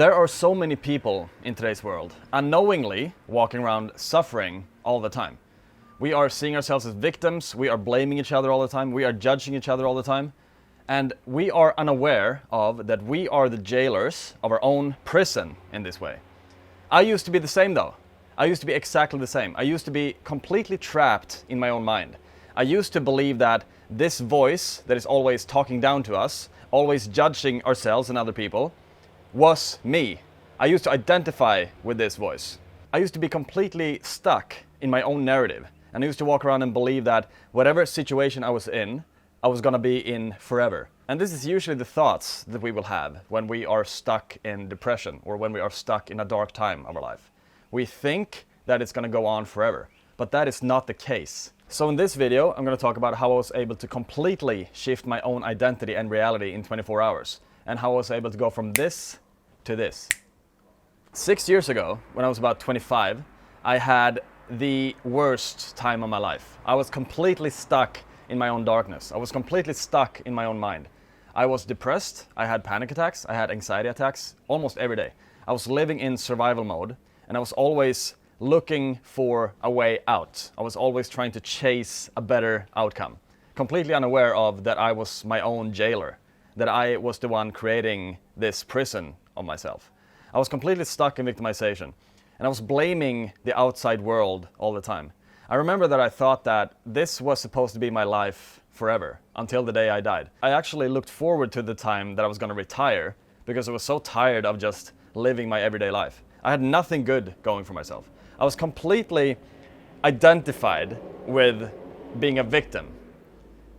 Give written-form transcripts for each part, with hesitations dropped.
There are so many people in today's world unknowingly walking around suffering all the time. We are seeing ourselves as victims, we are blaming each other all the time, we are judging each other all the time, and we are unaware of that we are the jailers of our own prison in this way. I used to be the same though. I used to be exactly the same. I used to be completely trapped in my own mind. I used to believe that this voice that is always talking down to us, always judging ourselves and other people, was me. I used to identify with this voice. I used to be completely stuck in my own narrative. And I used to walk around and believe that whatever situation I was in, I was gonna be in forever. And this is usually the thoughts that we will have when we are stuck in depression or when we are stuck in a dark time of our life. We think that it's gonna go on forever, but that is not the case. So in this video, I'm gonna talk about how I was able to completely shift my own identity and reality in 24 hours. And how I was able to go from this to this. 6 years ago, when I was about 25, I had the worst time of my life. I was completely stuck in my own darkness. I was completely stuck in my own mind. I was depressed, I had panic attacks, I had anxiety attacks almost every day. I was living in survival mode, and I was always looking for a way out. I was always trying to chase a better outcome. Completely unaware of that I was my own jailer, that I was the one creating this prison of myself. I was completely stuck in victimization, and I was blaming the outside world all the time. I remember that I thought that this was supposed to be my life forever, until the day I died. I actually looked forward to the time that I was going to retire, because I was so tired of just living my everyday life. I had nothing good going for myself. I was completely identified with being a victim.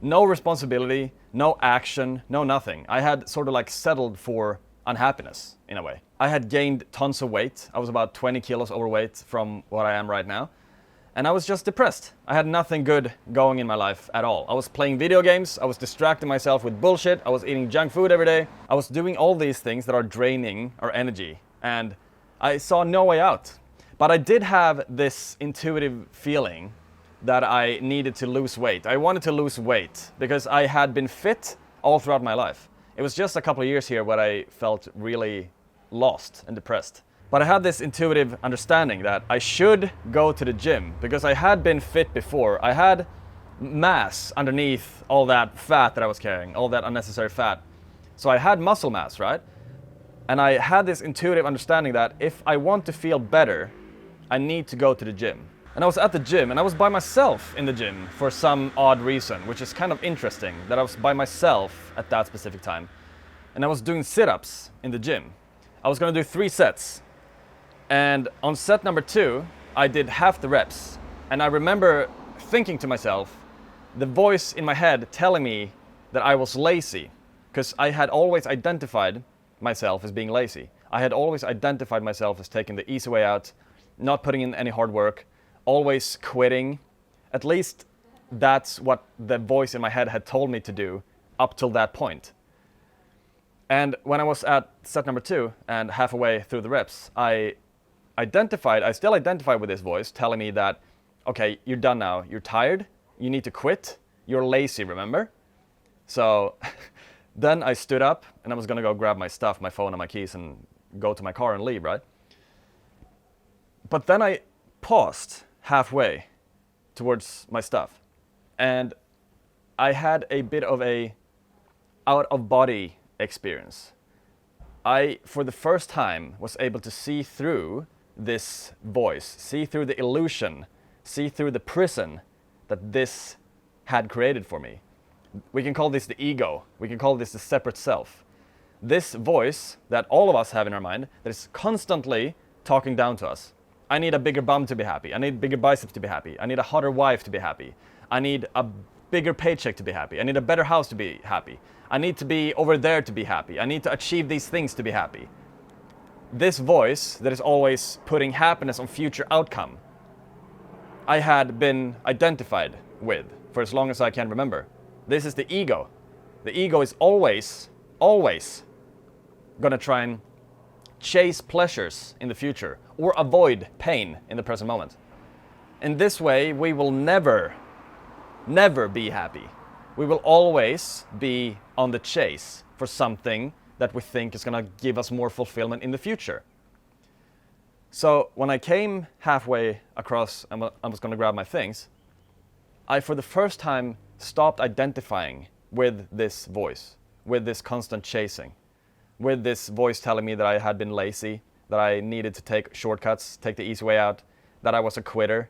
No responsibility, no action, no nothing. I had sort of like settled for unhappiness in a way. I had gained tons of weight. I was about 20 kilos overweight from what I am right now. And I was just depressed. I had nothing good going in my life at all. I was playing video games, I was distracting myself with bullshit, I was eating junk food every day. I was doing all these things that are draining our energy, and I saw no way out. But I did have this intuitive feeling that I needed to lose weight. I wanted to lose weight because I had been fit all throughout my life. It was just a couple of years here where I felt really lost and depressed. But I had this intuitive understanding that I should go to the gym because I had been fit before. I had mass underneath all that fat that I was carrying, all that unnecessary fat. So I had muscle mass, right? And I had this intuitive understanding that if I want to feel better, I need to go to the gym. And I was at the gym, and I was by myself in the gym for some odd reason, which is kind of interesting that I was by myself at that specific time. And I was doing sit-ups in the gym. I was gonna do 3 sets. And on set number 2, I did half the reps. And I remember thinking to myself, the voice in my head telling me that I was lazy, because I had always identified myself as being lazy. I had always identified myself as taking the easy way out, not putting in any hard work, always quitting. At least that's what the voice in my head had told me to do up till that point. And when I was at set number 2 and halfway through the reps, I still identified with this voice telling me that, okay, you're done now, you're tired, you need to quit, you're lazy, remember? So then I stood up and I was gonna go grab my stuff, my phone and my keys, and go to my car and leave, right? But then I paused halfway towards my stuff, and I had a bit of a out-of-body experience. I, for the first time, was able to see through this voice, see through the illusion, see through the prison that this had created for me. We can call this the ego. We can call this the separate self. This voice that all of us have in our mind that is constantly talking down to us. I need a bigger bum to be happy. I need bigger biceps to be happy. I need a hotter wife to be happy. I need a bigger paycheck to be happy. I need a better house to be happy. I need to be over there to be happy. I need to achieve these things to be happy. This voice that is always putting happiness on future outcome, I had been identified with for as long as I can remember. This is the ego. The ego is always gonna try and chase pleasures in the future or avoid pain in the present moment. In this way, we will never be happy. We will always be on the chase for something that we think is going to give us more fulfillment in the future. So when I came halfway across and I was going to grab my things, I for the first time stopped identifying with this voice, with this constant chasing, with this voice telling me that I had been lazy, that I needed to take shortcuts, take the easy way out, that I was a quitter.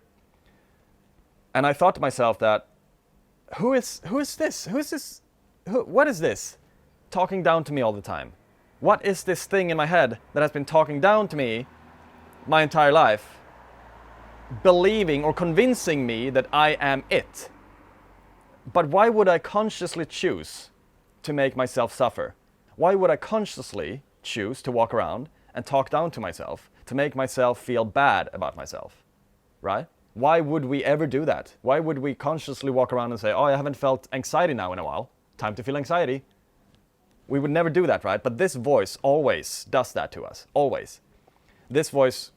And I thought to myself that, who is this? What is this talking down to me all the time? What is this thing in my head that has been talking down to me my entire life, believing or convincing me that I am it? But why would I consciously choose to make myself suffer? Why would I consciously choose to walk around and talk down to myself, to make myself feel bad about myself, right? Why would we ever do that? Why would we consciously walk around and say, oh, I haven't felt anxiety now in a while, time to feel anxiety? We would never do that, right? But this voice always does that to us, always. This voice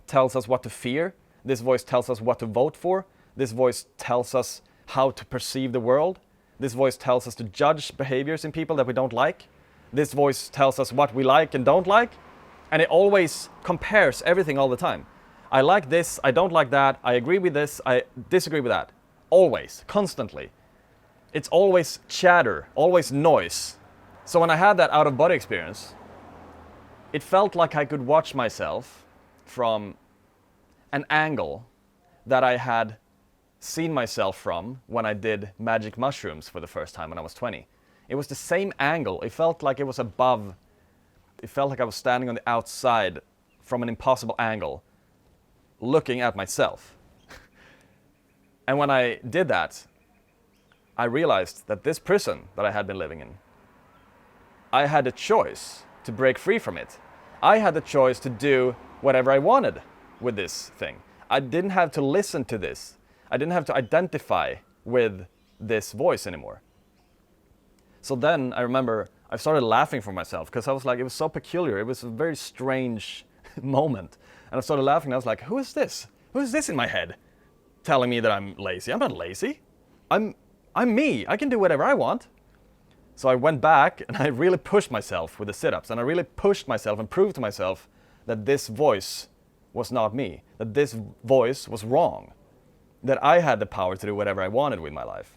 tells us what to fear. This voice tells us what to vote for. This voice tells us how to perceive the world. This voice tells us to judge behaviors in people that we don't like. This voice tells us what we like and don't like. And it always compares everything all the time. I like this, I don't like that, I agree with this, I disagree with that. Always, constantly. It's always chatter, always noise. So when I had that out-of-body experience, it felt like I could watch myself from an angle that I had seen myself from when I did magic mushrooms for the first time when I was 20. It was the same angle. It felt like it was above. It felt like I was standing on the outside from an impossible angle, looking at myself. And when I did that, I realized that this prison that I had been living in, I had a choice to break free from it. I had the choice to do whatever I wanted with this thing. I didn't have to listen to this. I didn't have to identify with this voice anymore. So then I remember I started laughing for myself because I was like, it was so peculiar. It was a very strange moment. And I started laughing and I was like, who is this? Who is this in my head telling me that I'm lazy? I'm not lazy. I'm me. I can do whatever I want. So I went back and I really pushed myself with the sit-ups, and I really pushed myself and proved to myself that this voice was not me, that this voice was wrong, that I had the power to do whatever I wanted with my life.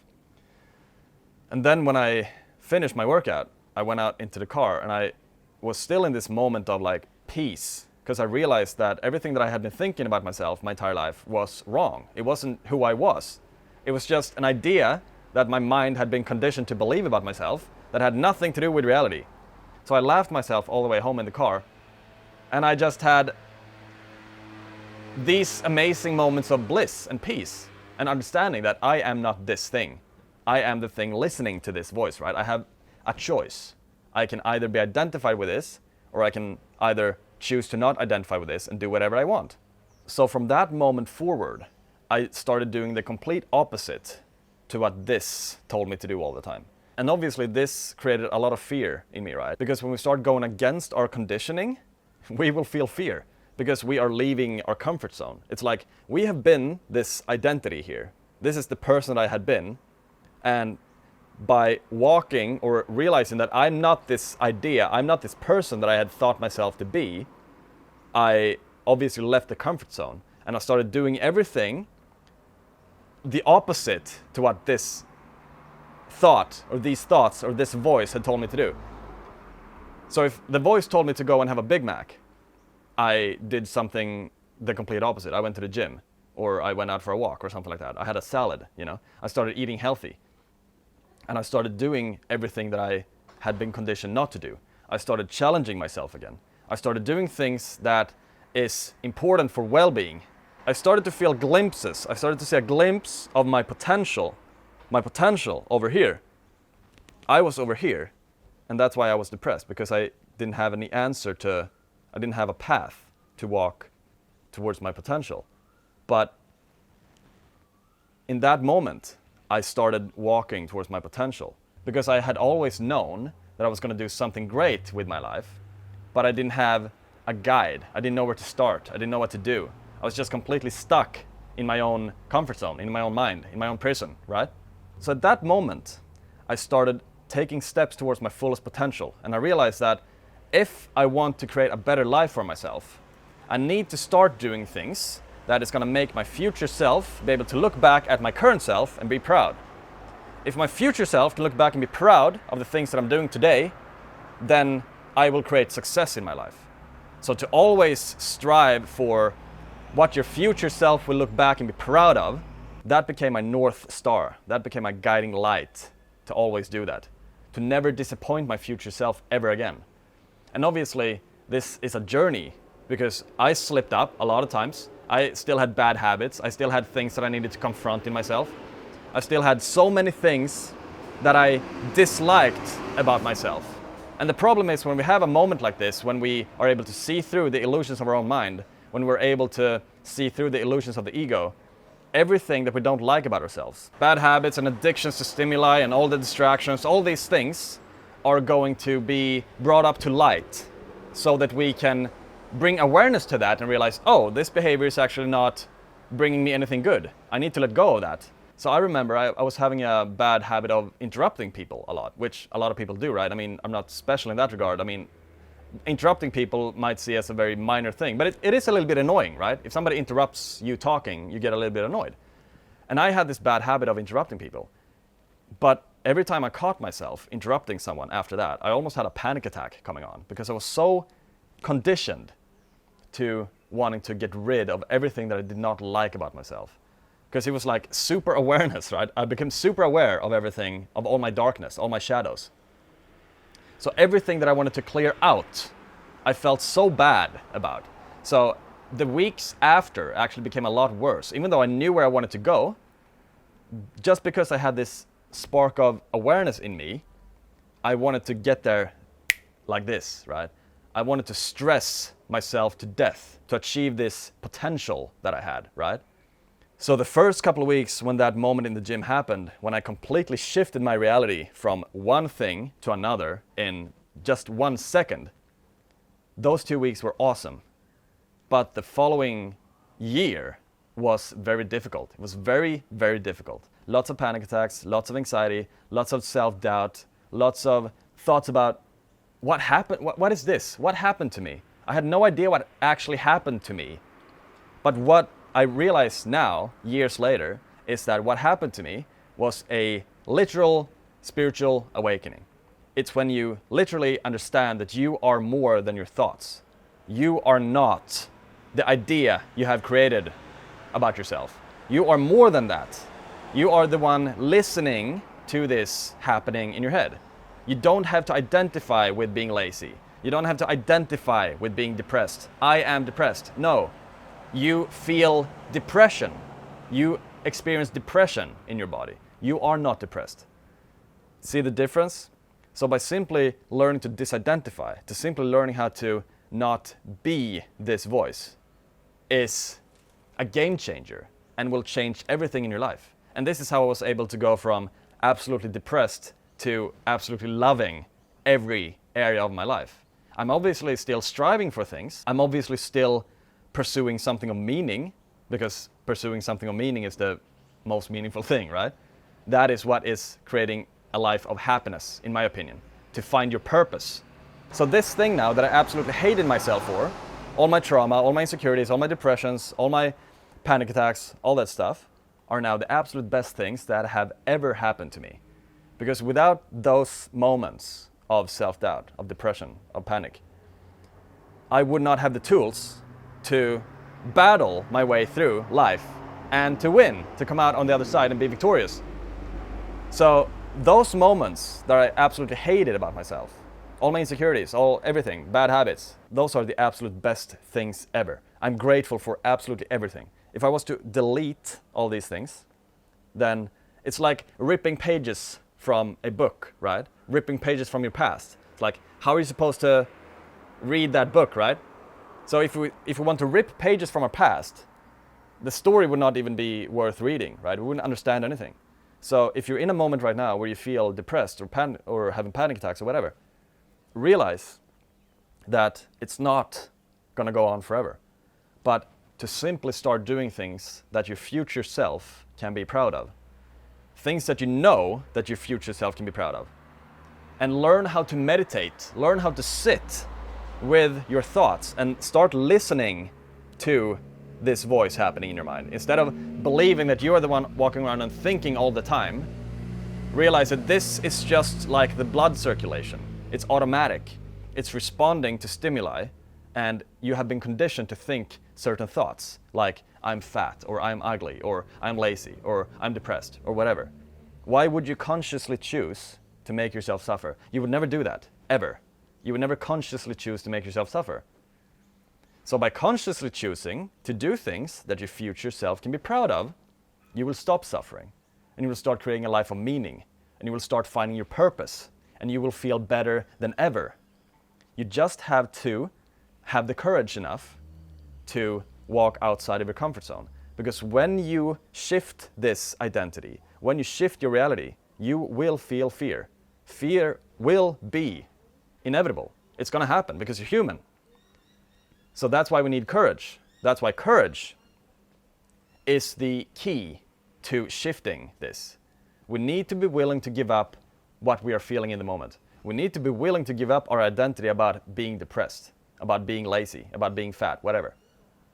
And then when I finished my workout, I went out into the car and I was still in this moment of like peace, because I realized that everything that I had been thinking about myself my entire life was wrong. It wasn't who I was. It was just an idea that my mind had been conditioned to believe about myself that had nothing to do with reality. So I laughed myself all the way home in the car, and I just had these amazing moments of bliss and peace and understanding that I am not this thing. I am the thing listening to this voice, right? I have a choice. I can either be identified with this, or I can either choose to not identify with this and do whatever I want. So from that moment forward, I started doing the complete opposite to what this told me to do all the time. And obviously this created a lot of fear in me, right? Because when we start going against our conditioning, we will feel fear because we are leaving our comfort zone. It's like we have been this identity here. This is the person that I had been. And by walking or realizing that I'm not this idea, I'm not this person that I had thought myself to be, I obviously left the comfort zone and I started doing everything the opposite to what this thought or these thoughts or this voice had told me to do. So if the voice told me to go and have a Big Mac, I did something the complete opposite. I went to the gym, or I went out for a walk or something like that. I had a salad, I started eating healthy. And I started doing everything that I had been conditioned not to do. I started challenging myself again. I started doing things that is important for well-being. I started to feel glimpses. I started to see a glimpse of my potential over here. I was over here, and that's why I was depressed, because I didn't have any answer I didn't have a path to walk towards my potential. But in that moment, I started walking towards my potential, because I had always known that I was going to do something great with my life, but I didn't have a guide. I didn't know where to start. I didn't know what to do. I was just completely stuck in my own comfort zone, in my own mind, in my own prison, right? So at that moment, I started taking steps towards my fullest potential. And I realized that if I want to create a better life for myself, I need to start doing things that is going to make my future self be able to look back at my current self and be proud. If my future self can look back and be proud of the things that I'm doing today, then I will create success in my life. So to always strive for what your future self will look back and be proud of, that became my North Star. That became my guiding light to always do that. To never disappoint my future self ever again. And obviously, this is a journey because I slipped up a lot of times. I still had bad habits. I still had things that I needed to confront in myself. I still had so many things that I disliked about myself. And the problem is when we have a moment like this, when we are able to see through the illusions of our own mind, when we're able to see through the illusions of the ego, everything that we don't like about ourselves, bad habits and addictions to stimuli and all the distractions, all these things are going to be brought up to light so that we can bring awareness to that and realize, oh, this behavior is actually not bringing me anything good. I need to let go of that. So I remember I was having a bad habit of interrupting people a lot, which a lot of people do, right? I mean, I'm not special in that regard. I mean, interrupting people might see as a very minor thing, but it is a little bit annoying, right? If somebody interrupts you talking, you get a little bit annoyed. And I had this bad habit of interrupting people. But every time I caught myself interrupting someone after that, I almost had a panic attack coming on because I was so conditioned to wanting to get rid of everything that I did not like about myself. Because it was like super awareness, right? I became super aware of everything, of all my darkness, all my shadows. So everything that I wanted to clear out, I felt so bad about. So the weeks after actually became a lot worse. Even though I knew where I wanted to go, just because I had this spark of awareness in me, I wanted to get there like this, right? I wanted to stress myself to death to achieve this potential that I had, right? So the first couple of weeks when that moment in the gym happened, when I completely shifted my reality from one thing to another in just 1 second, those 2 weeks were awesome. But the following year was very difficult. It was very, very difficult. Lots of panic attacks, lots of anxiety, lots of self-doubt, lots of thoughts about what happened, what is this? What happened to me? I had no idea what actually happened to me. But what I realize now, years later, is that what happened to me was a literal spiritual awakening. It's when you literally understand that you are more than your thoughts. You are not the idea you have created about yourself. You are more than that. You are the one listening to this happening in your head. You don't have to identify with being lazy. You don't have to identify with being depressed. I am depressed. No. You feel depression. You experience depression in your body. You are not depressed. See the difference? So by simply learning to disidentify, to simply learning how to not be this voice, is a game changer and will change everything in your life. And this is how I was able to go from absolutely depressed to absolutely loving every area of my life. I'm obviously still striving for things. I'm obviously still pursuing something of meaning, because pursuing something of meaning is the most meaningful thing, right? That is what is creating a life of happiness, in my opinion, to find your purpose. So this thing now that I absolutely hated myself for, all my trauma, all my insecurities, all my depressions, all my panic attacks, all that stuff, are now the absolute best things that have ever happened to me. Because without those moments of self-doubt, of depression, of panic, I would not have the tools to battle my way through life and to win, to come out on the other side and be victorious. So those moments that I absolutely hated about myself, all my insecurities, everything, bad habits, those are the absolute best things ever. I'm grateful for absolutely everything. If I was to delete all these things, then it's like ripping pages from a book, right? Ripping pages from your past. It's like, how are you supposed to read that book, right? So if we want to rip pages from our past, the story would not even be worth reading, right? We wouldn't understand anything. So if you're in a moment right now where you feel depressed or having panic attacks or whatever, realize that it's not going to go on forever. But to simply start doing things that your future self can be proud of. Things that you know that your future self can be proud of. and learn how to meditate, learn how to sit with your thoughts and start listening to this voice happening in your mind. Instead of believing that you are the one walking around and thinking all the time, realize that this is just like the blood circulation. It's automatic. It's responding to stimuli, and you have been conditioned to think certain thoughts, like I'm fat, or I'm ugly, or I'm lazy, or I'm depressed, or whatever. Why would you consciously choose to make yourself suffer? You would never do that, ever. You would never consciously choose to make yourself suffer. So by consciously choosing to do things that your future self can be proud of, you will stop suffering, and you will start creating a life of meaning, and you will start finding your purpose, and you will feel better than ever. You just have to have the courage enough to walk outside of your comfort zone. Because when you shift this identity, when you shift your reality, you will feel fear. Fear will be inevitable. It's going to happen because you're human. So that's why we need courage. That's why courage is the key to shifting this. We need to be willing to give up what we are feeling in the moment. We need to be willing to give up our identity about being depressed, about being lazy, about being fat, whatever.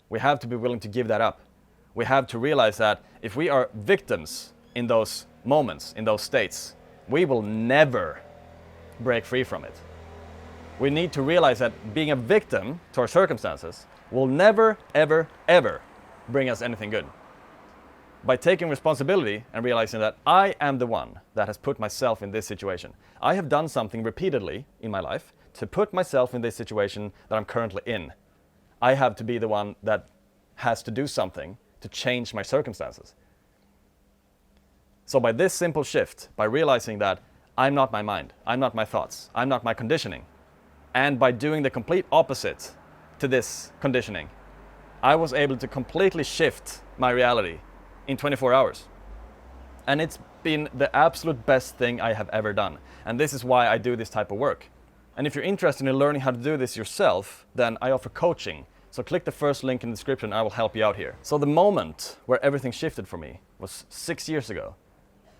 We have to be willing to give that up. We have to realize that if we are victims in those moments, in those states, we will never break free from it. We need to realize that being a victim to our circumstances will never, ever, ever bring us anything good. By taking responsibility and realizing that I am the one that has put myself in this situation. I have done something repeatedly in my life to put myself in this situation that I'm currently in. I have to be the one that has to do something to change my circumstances. So by this simple shift, by realizing that I'm not my mind, I'm not my thoughts, I'm not my conditioning, and by doing the complete opposite to this conditioning, I was able to completely shift my reality in 24 hours. And it's been the absolute best thing I have ever done. And this is why I do this type of work. And if you're interested in learning how to do this yourself, then I offer coaching. So click the first link in the description, I will help you out here. So the moment where everything shifted for me was 6 years ago.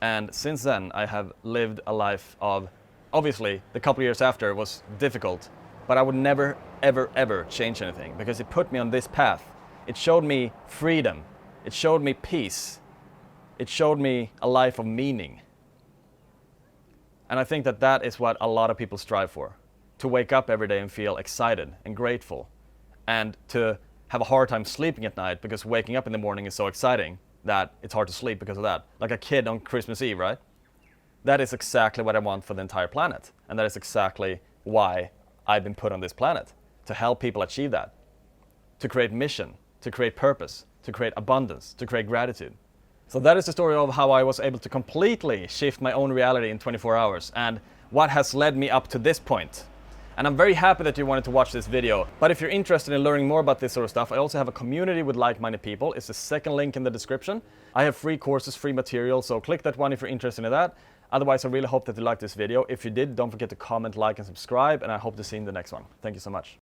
And since then, I have lived a life of, obviously, the couple of years after was difficult, but I would never, ever, ever change anything because it put me on this path. It showed me freedom. It showed me peace. It showed me a life of meaning. And I think that that is what a lot of people strive for. To wake up every day and feel excited and grateful. And to have a hard time sleeping at night because waking up in the morning is so exciting that it's hard to sleep because of that. Like a kid on Christmas Eve, right? That is exactly what I want for the entire planet. And that is exactly why I've been put on this planet. To help people achieve that. To create mission. To create purpose. To create abundance. To create gratitude. So that is the story of how I was able to completely shift my own reality in 24 hours and what has led me up to this point. And I'm very happy that you wanted to watch this video. But if you're interested in learning more about this sort of stuff, I also have a community with like-minded people. It's the second link in the description. I have free courses, free material, so click that one if you're interested in that. Otherwise, I really hope that you liked this video. If you did, don't forget to comment, like, and subscribe, and I hope to see you in the next one. Thank you so much.